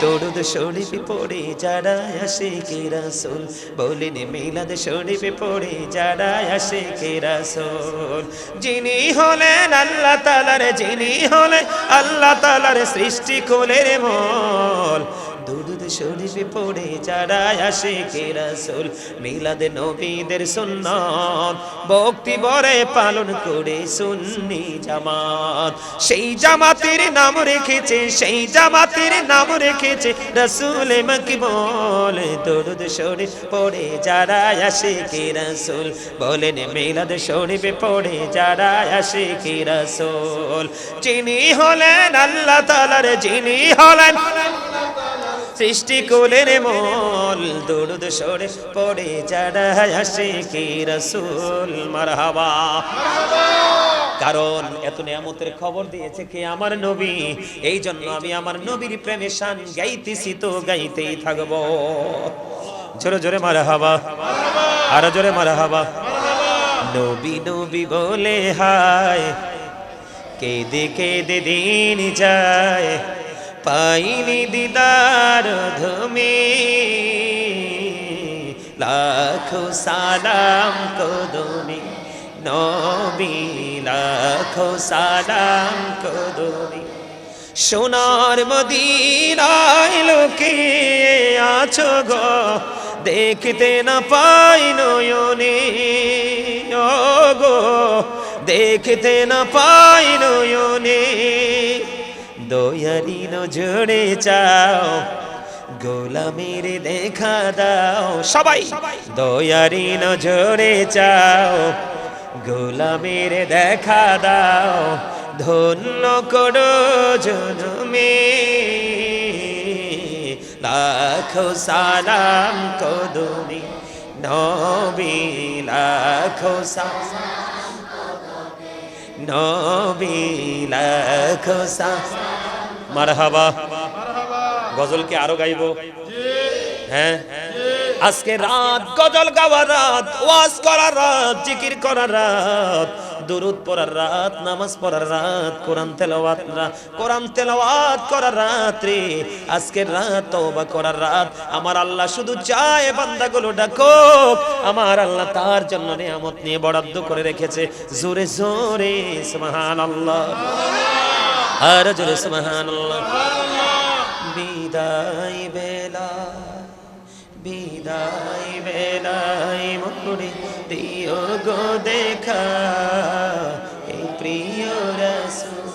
দরুদ শরীফ পড়ে যারা আশিকে রাসূল বলেন মিলাদ শরীফ পড়ে যারা আশিকে রাসূল যিনি হলেন আল্লাহ তাআলার যিনি হলেন আল্লাহ তাআলার সৃষ্টি কোলের মূল দরুদ শরীফ পড়ে যারা আশিকে রাসূল মিলাদ নবীদের সুন্নাত ভক্তি ভরে পালন করে সুন্নি জামাত সেই জামাতের নাম রেখেছে রাসূল মকবুল দরুদ শরীফ পড়ে যারা আশিকে রাসূল বলেন মিলাদ শরীফ পড়ে যারা আশিকে রাসূল যিনি হলেন আল্লাহ তাআলার যিনি হলেন সৃষ্টি কোলের মূল দরুদ শরীফ পড়ে যারা আশিকে রাসূল মারহাবা কারণ এত নিয়ামতের খবর দিয়েছে কে আমার নবী এই জন্য আমি আমার নবীর প্রেমে শান গাইতেছি তো গাইতেই থাকবো জোরে জোরে মারহাবা আরো জোরে মারহাবা নবী নবী বলে হায় কেঁদে কেঁদে দিন যায় পাইনি দিদার ধুমি লাখো সালাম কদমি নবী লাখো সালাম কদমি সোনার মদিনায় লোকে আছো গো দেখতে না পাই নয়নে ও গো দেখতে না পাই নয়নে দয়ারি নজরে চাও গোলামের দেখা দাও সবাই দয়ারি নজরে চাও গোলামের দেখা দাও ধন্য করো জনমে লাখো সালাম কদমি নবী লাখো সালাম নবী লাখো সালাম মারহাবা গজল কি আরো গাইবো হ্যাঁ আজকে রাত গজল গাওয়ার রাত ওয়াজ করার রাত জিকির করার রাত দুরূদ পড়ার রাত নামাজ পড়ার রাত কোরআন তেলাওয়াত করার রাত রে আজকের রাত তওবা করার রাত আমার আল্লাহ শুধু চায় বান্দাগুলো ডাকো আমার আল্লাহ তার জন্য নিয়ামত নিয়ে বরাদ্দ করে রেখেছে জোরে জোরে সুবহানাল্লাহ আর জোরে সুবহানাল্লাহ বিদায় বেলায় মোরে দিও গো দেখা এই প্রিয় রাসূল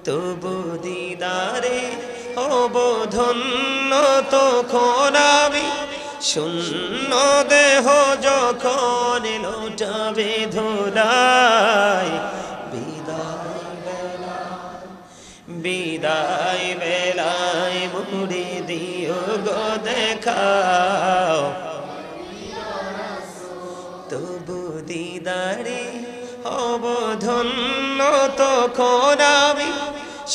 তবু দিদারে হব ধন্য তখন আমি শূন্য দেহ যখন লুটাবে ধুলায় বিদায় বেলায় মোরে দিও গো দেখাও তবু দিদারে হব ধন্য তখন আমি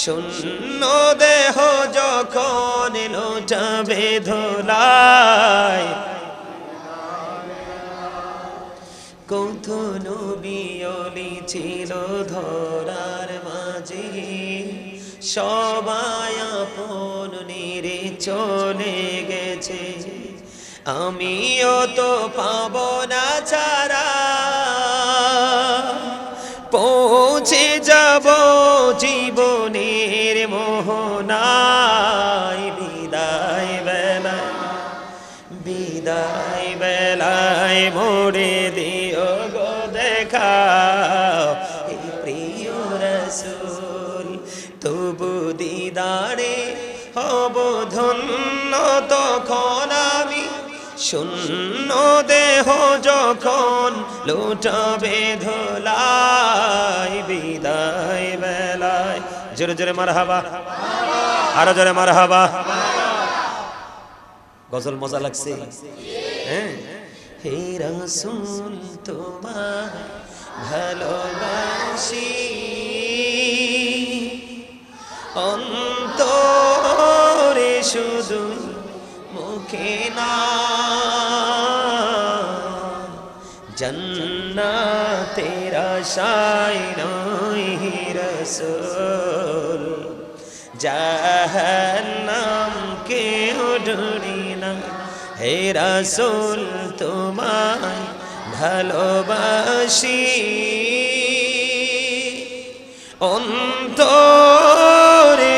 শূন্য দেহ যখন লুটাবে ধুলায় কত নবী ওলি ছিল ধরার মাঝে সবাই আপন নিরে চলে গেছে আমিও তো পাব না ছাড়া পৌঁছে যাব জীবনের মোহনায় বিদায় বেলায় মোরে দিও গো দেখা এই প্রিয় রাসূল তবু দিদারে হব ধন্য তখন আমি শূন্য দেহ যখন লুটাবে ধুলায় বিদায় বেলায় জোরে জোরে মারহাবা আরো জোরে মারহাবা গজল মজা লাগছে হ্যাঁ হে রাসূল তোমার ভালোবাসি অন্তরে শুধু মুখে না জান্নাতের আশায় নয় রাসূল জাহান্নাম কেউ ডরি না হে রাসূল তোমায় ভালোবাসি অন্তর